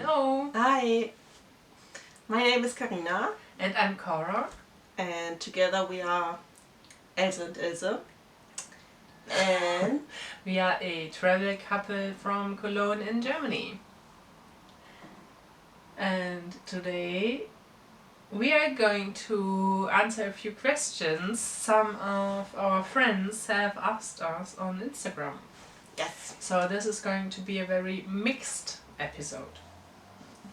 Hello! Hi! My name is Karina. And I'm Cora. And together we are Else and Ilse. And we are a travel couple from Cologne in Germany. And today we are going to answer a few questions some of our friends have asked us on Instagram. Yes. So this is going to be a very mixed episode.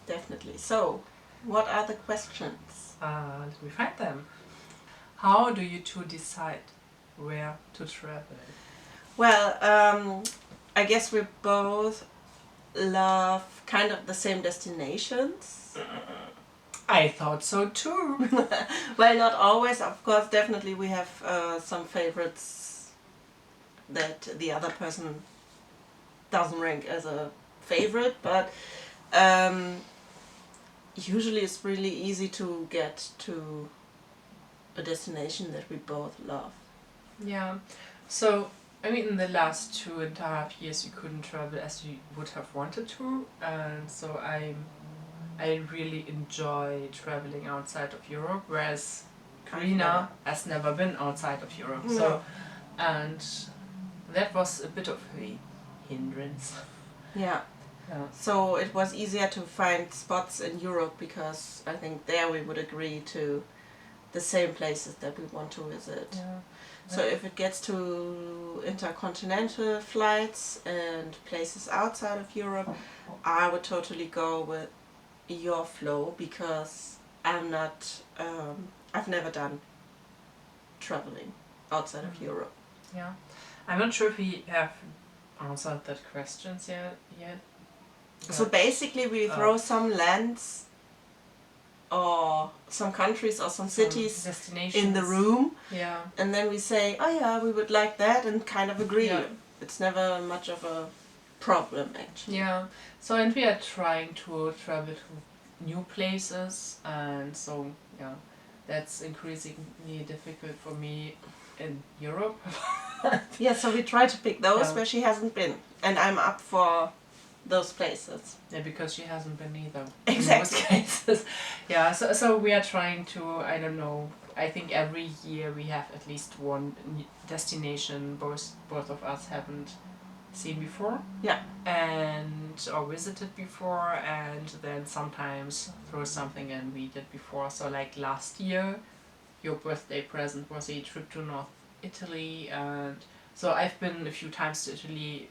Definitely. So, what are the questions? Let me find them. How do you two decide where to travel? Well, I guess we both love kind of the same destinations. I thought so too. Well, not always. Of course, definitely we have some favorites that the other person doesn't rank as a favorite, but usually it's really easy to get to a destination that we both love. Yeah. So, I mean, in the last 2.5 years, you couldn't travel as you would have wanted to, and so I really enjoy traveling outside of Europe, whereas Karina has never been outside of Europe. No. So, and that was a bit of a hindrance. Yeah. Yeah. So it was easier to find spots in Europe because I think there we would agree to the same places that we want to visit. Yeah. So if it gets to intercontinental flights and places outside of Europe, I would totally go with your flow because I'm not, I've never done traveling outside of Europe. Yeah. I'm not sure if we have answered that questions yet. So basically we throw some lands or some countries or some cities in the room, yeah, and then we say, oh yeah, we would like that, and kind of agree. Yeah. It's never much of a problem actually. Yeah. So and we are trying to travel to new places, and so yeah, that's increasingly difficult for me in Europe. Yeah, so we try to pick those Yeah. where she hasn't been, and I'm up for those places. Yeah, because she hasn't been either. Exactly. In most cases. Yeah, so we are trying to, I don't know, I think every year we have at least one destination both of us haven't seen before. Yeah. And or visited before, and then sometimes throw something in we did before. So like last year, your birthday present was a trip to North Italy, and so I've been a few times to Italy.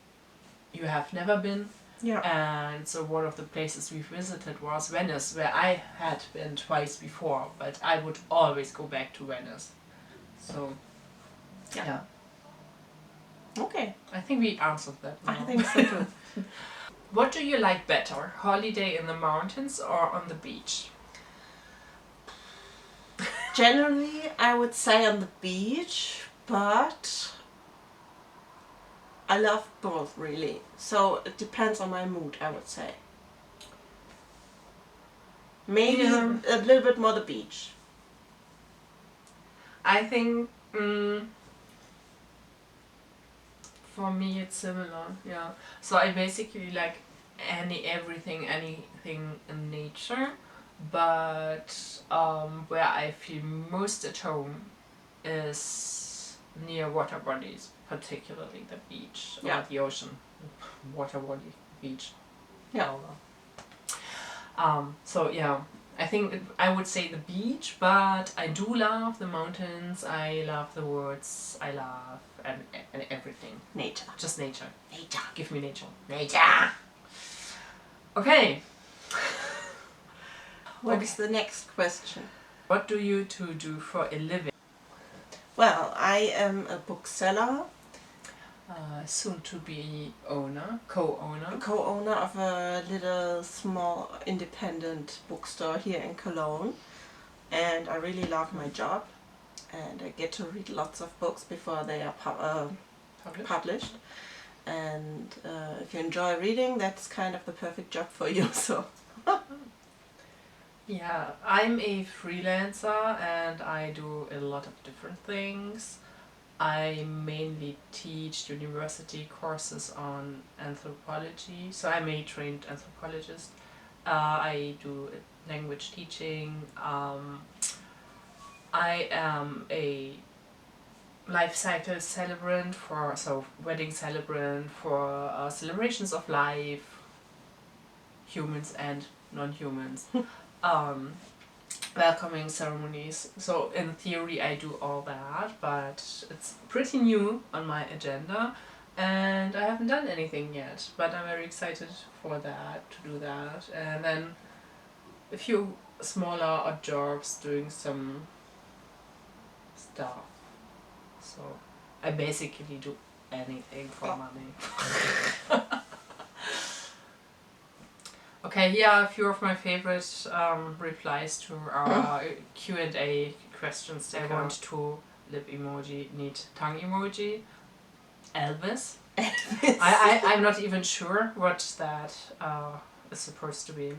You have never been. Yeah. And so one of the places we visited was Venice, where I had been twice before, but I would always go back to Venice. So, yeah. Okay. I think we answered that now. I think so too. What do you like better, holiday in the mountains or on the beach? Generally, I would say on the beach, but I love both really. So it depends on my mood, I would say. Maybe a little bit more the beach. I think for me it's similar, yeah. So I basically like anything in nature, but where I feel most at home is near water bodies, particularly the beach or the ocean. Water body, beach. Yeah. So yeah, I think I would say the beach, but I do love the mountains. I love the woods. I love and everything. Nature. Just nature. Nature. Give me nature. Nature. Okay. What is the next question? What do you two do for a living? Well, I am a bookseller. Soon to be co-owner. Co-owner of a little small independent bookstore here in Cologne, and I really love my job, and I get to read lots of books before they are published. And if you enjoy reading, that's kind of the perfect job for you. So. Yeah, I'm a freelancer and I do a lot of different things. I mainly teach university courses on anthropology, so I'm a trained anthropologist, I do language teaching. I am a life cycle celebrant wedding celebrant for celebrations of life, humans and non-humans. Welcoming ceremonies. So in theory I do all that, but it's pretty new on my agenda and I haven't done anything yet, but I'm very excited for that, to do that. And then a few smaller odd jobs doing some stuff. So I basically do anything for money. Okay, here are a few of my favorite replies to our Q&A questions. I want to lip emoji, need tongue emoji. Elvis. I'm not even sure what that is supposed to be.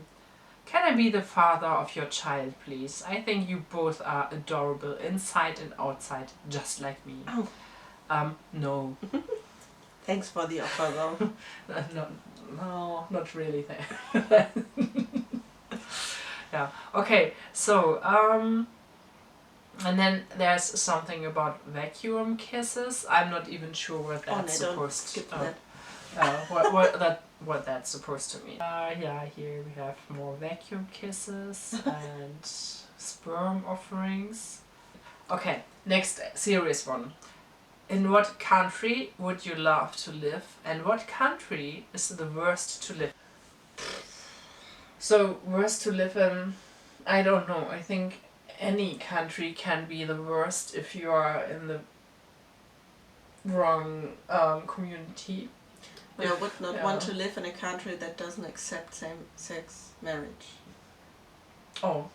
Can I be the father of your child, please? I think you both are adorable inside and outside, just like me. Oh. No. Thanks for the offer, though. No, not really. Yeah. Okay. So and then there's something about vacuum kisses. I'm not even sure what that's supposed to. What that's supposed to mean. Yeah. Here we have more vacuum kisses and sperm offerings. Okay. Next serious one. In what country would you love to live, and what country is the worst to live? So, worst to live in, I don't know. I think any country can be the worst if you are in the wrong community. I would not want to live in a country that doesn't accept same-sex marriage. Oh,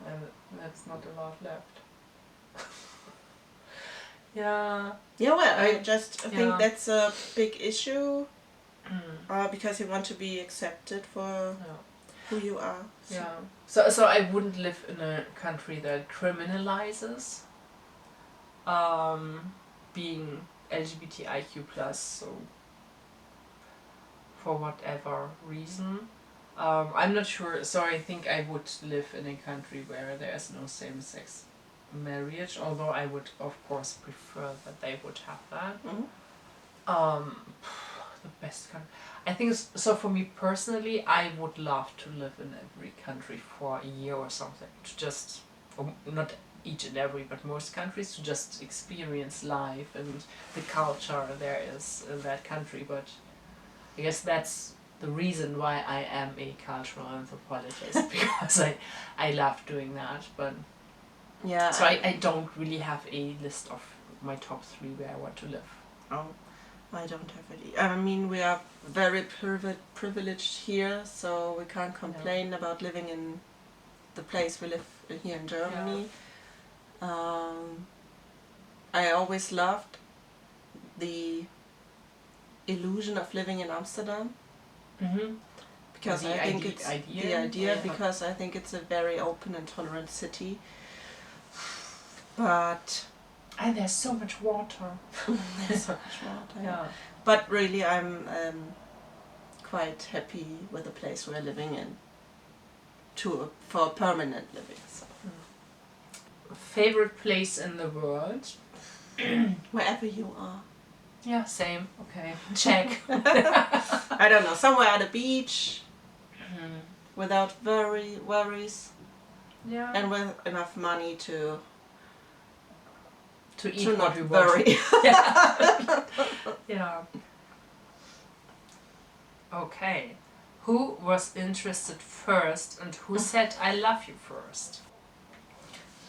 and that's not a lot left. Yeah. Yeah, well, I just think that's a big issue because you want to be accepted for who you are. So. Yeah. So I wouldn't live in a country that criminalizes being LGBTIQ+, so for whatever reason. I'm not sure, so I think I would live in a country where there is no same-sex marriage, although I would of course prefer that they would have that. The best country, I think so for me personally, I would love to live in every country for a year or something, to just, not each and every, but most countries, to just experience life and the culture there is in that country. But I guess that's the reason why I am a cultural anthropologist, because I love doing that. But yeah, so I don't really have a list of my top 3 where I want to live. Oh, I don't have any. I mean, we are very privileged here, so we can't complain about living in the place we live here in Germany. I always loved the illusion of living in Amsterdam. Because I think it's the idea, because I think it's a very open and tolerant city. But and there's so much water. There's so much water. Yeah. But really, I'm quite happy with the place we're living in for permanent living. So. Favorite place in the world? Wherever you are. Yeah, same. Okay, check. I don't know, somewhere at a beach, without worries, and with enough money to eat what we want. Yeah. Okay. Who was interested first, and who said I love you first?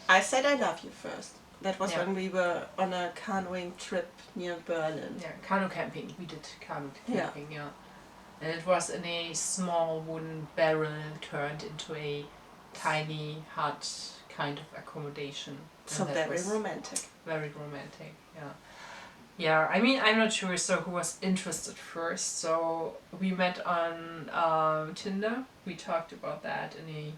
I said I love you first. That was when we were on a canoeing trip near Berlin. Yeah, canoe camping. We did canoe camping, And it was in a small wooden barrel turned into a tiny hut kind of accommodation. So very romantic. Very romantic, yeah. Yeah, I mean, I'm not sure who was interested first. So we met on Tinder. We talked about that in a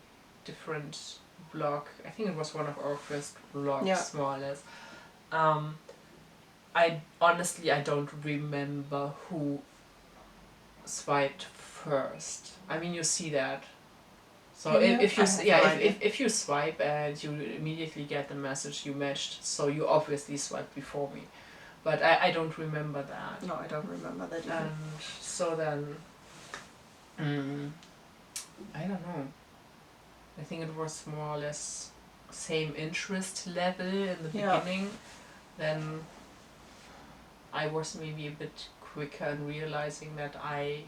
different blog. I think it was one of our first blogs, more or less. I don't remember who swiped first. I mean, you see that So Can you? if you I have yeah no idea. if you swipe and you immediately get the message you matched, so you obviously swiped before me, but I don't remember that. No, I don't remember that either. And so then, I don't know. I think it was more or less same interest level in the Yeah. beginning. Then I was maybe a bit quicker in realizing that I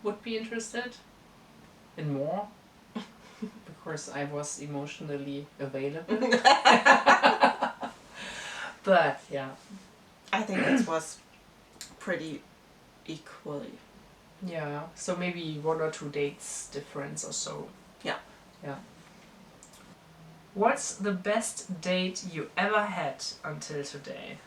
would be interested in more because I was emotionally available. But yeah, I think it was pretty equally. yeah. So maybe 1 or 2 dates difference or so. Yeah. Yeah. What's the best date you ever had until today?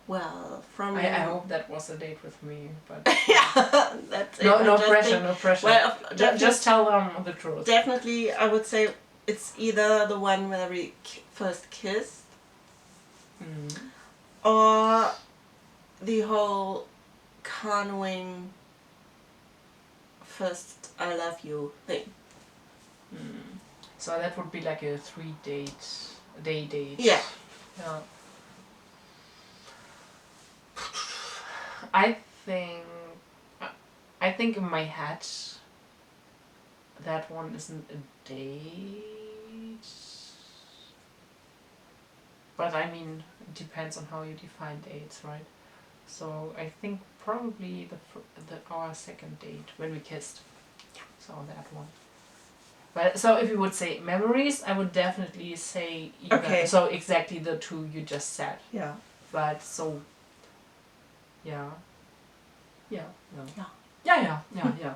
Well, from I hope that was a date with me, but yeah, that's it. no I just pressure, think- no pressure. Well, Just tell them the truth. definitely, I would say it's either the one where we first kissed, or the whole canoeing first I love you thing. So that would be like a 3 day date. Yeah. Yeah. I think in my head that one isn't a date. But I mean, it depends on how you define dates, right? So I think probably our second date when we kissed. So that one. But so if you would say memories, I would definitely say either. Okay. So exactly the two you just said. Yeah. But so, yeah. Yeah. Yeah. Yeah.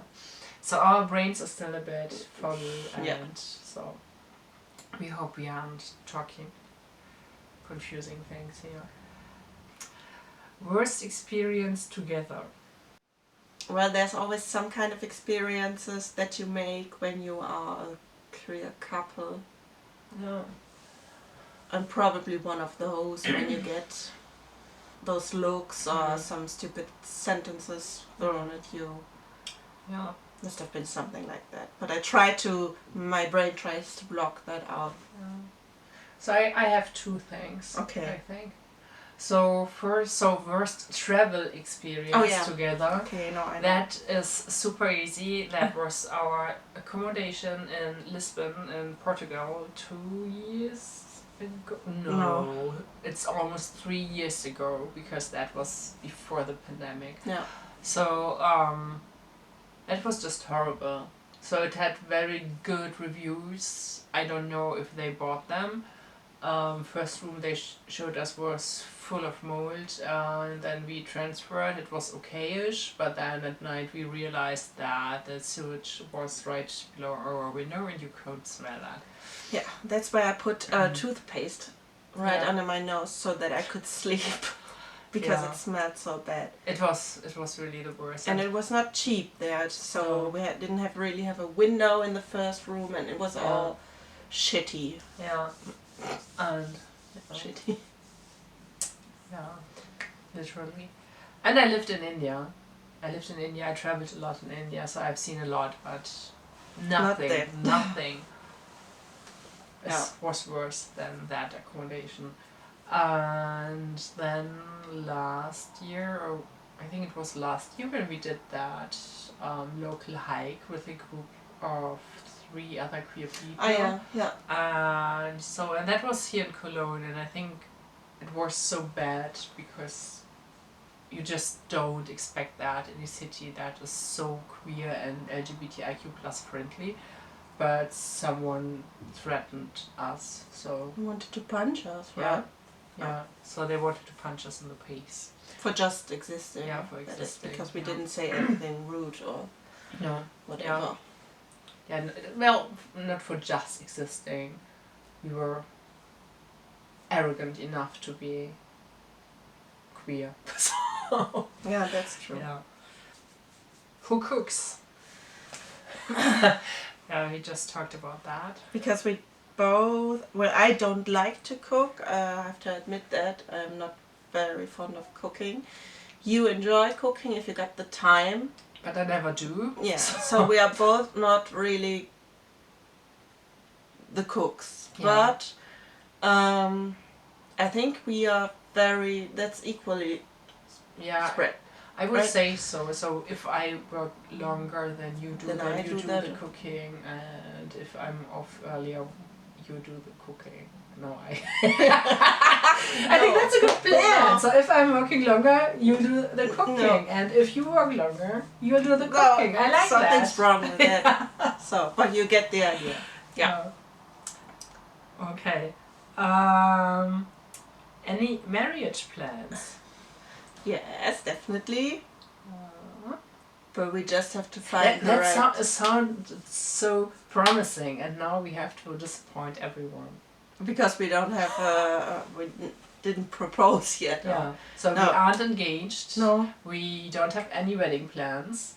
So our brains are still a bit foggy, and Yeah. so we hope we aren't talking confusing things here. Worst experience together. Well, there's always some kind of experiences that you make when you are a queer couple, Yeah. and probably one of those when you get those looks or some stupid sentences thrown at you. Yeah. Must have been something like that. But my brain tries to block that out. So I have 2 things. Okay. I think. So worst travel experience together. Okay, no, I know. That is super easy. That was our accommodation in Lisbon in Portugal 2 years ago. No, it's almost 3 years ago because that was before the pandemic. Yeah. So it was just horrible. So it had very good reviews. I don't know if they bought them. First room they showed us was full of mold, and then we transferred. It was okay-ish, but then at night we realized that the sewage was right below our window and you could smell that. Yeah, that's why I put toothpaste right under my nose so that I could sleep because it smelled so bad. It was really the worst. And it was not cheap there, so we didn't really have a window in the first room, and it was all shitty. Yeah. And shitty. Yeah, literally. And I lived in India. I traveled a lot in India, so I've seen a lot, but nothing was worse than that accommodation. And then last year, or I think it was last year, when we did that local hike with a group of 3 other queer people. Oh yeah. And that was here in Cologne, and I think it was so bad because you just don't expect that in a city that is so queer and LGBTIQ plus friendly. But someone threatened us, so... They wanted to punch us, right? Yeah. So they wanted to punch us in the face. For just existing. Yeah, for existing. Because we didn't say anything rude or whatever. Yeah, well, not for just existing. We were arrogant enough to be queer. So, yeah, that's true. Yeah. Who cooks? Yeah, we just talked about that. Because we both... Well, I don't like to cook. I have to admit that. I'm not very fond of cooking. you enjoy cooking if you got the time. But I never do. Yeah, so we are both not really the cooks, Yeah. but I think we are that's equally Yeah, spread. I would right? say so. So if I work longer than you do, Then then I you do do that. the cooking, and if I'm off earlier, you do the cooking. No, I think that's a good plan. No. So if I'm working longer, you do the cooking, No. and if you work longer, you do the cooking. I like Something's that. wrong with that. So, but you get the idea. Yeah. Okay. Any marriage plans? Yes, definitely. Uh, But we just have to find the right. That sounds so promising, and now we have to disappoint everyone. Because we don't have didn't propose yet. Yeah. So No. we aren't engaged. No. We don't have any wedding plans.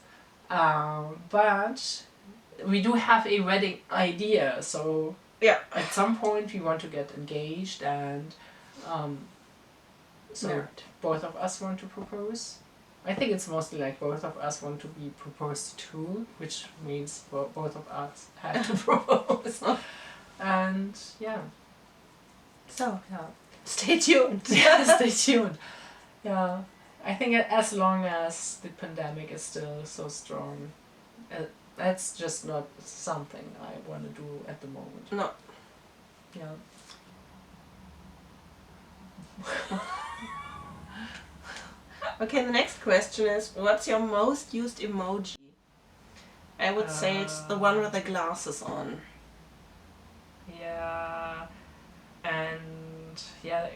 But we do have a wedding idea. So Yeah. at some point we want to get engaged, and so Married. both of us want to propose. I think it's mostly like both of us want to be proposed to, which means both of us have to propose. And yeah. So, Yeah. stay tuned. Yeah, stay tuned. Yeah. I think as long as the pandemic is still so strong, that's just not something I want to do at the moment. No. Yeah. Okay, the next question is, what's your most used emoji? I would say it's the one with the glasses on. Yeah. And yeah,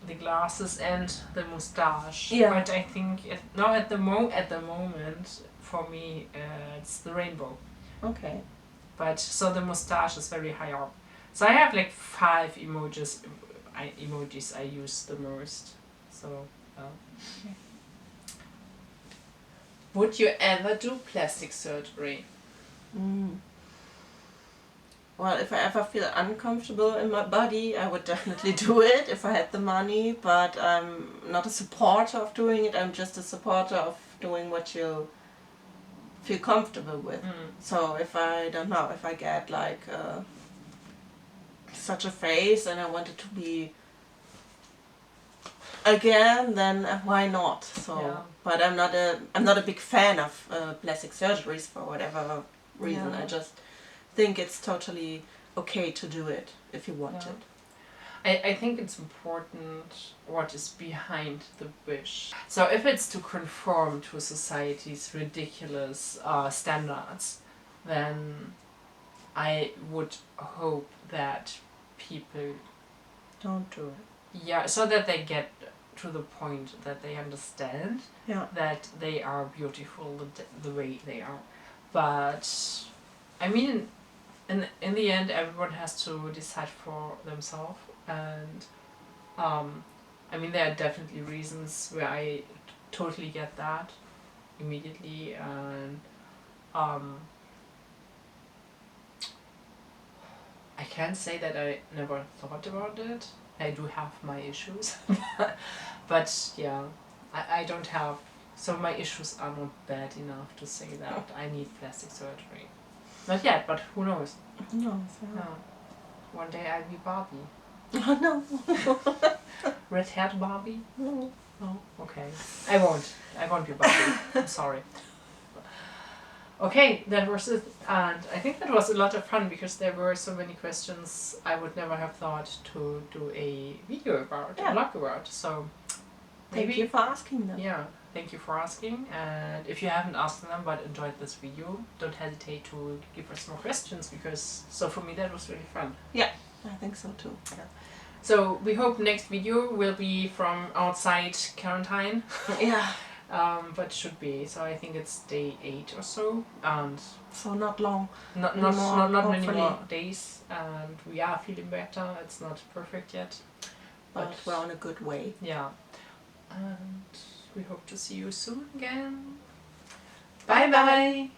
the glasses and the mustache. Yeah. But I think at the moment for me it's the rainbow. Okay. But so the mustache is very high up. So I have like 5 emojis I use the most. So okay. Would you ever do plastic surgery? Well, if I ever feel uncomfortable in my body, I would definitely do it if I had the money, but I'm not a supporter of doing it, I'm just a supporter of doing what you feel comfortable with. So if I get like such a face and I want it to be again, then why not? So, Yeah. but I'm not a big fan of plastic surgeries for whatever reason. Yeah. I just think it's totally okay to do it if you want Yeah. it. I think it's important what is behind the wish. So if it's to conform to society's ridiculous standards, then I would hope that people Don't do it. Yeah, so that they get to the point that they understand that they are beautiful the way they are. But I mean, in the end, everyone has to decide for themselves, and I mean, there are definitely reasons where I totally get that immediately, and I can't say that I never thought about it. I do have my issues, but yeah, I don't have, so my issues are not bad enough to say that I need plastic surgery. Not yet, but who knows? No. Yeah. One day I'll be Barbie. Oh no. Red-haired Barbie? No. No? Okay. I won't be Barbie. I'm sorry. Okay, that was it. And I think that was a lot of fun because there were so many questions I would never have thought to do a video about, a blog about. So Thank you for asking them. Yeah, thank you for asking. And if you haven't asked them but enjoyed this video, don't hesitate to give us more questions because, so for me that was really fun. Yeah, I think so too. Yeah. So we hope next video will be from outside quarantine. Yeah. But should be. So I think it's day 8 or so, and so not long. Not many more days, and we are feeling better. It's not perfect yet, but we're on a good way. Yeah, and we hope to see you soon again. Bye bye.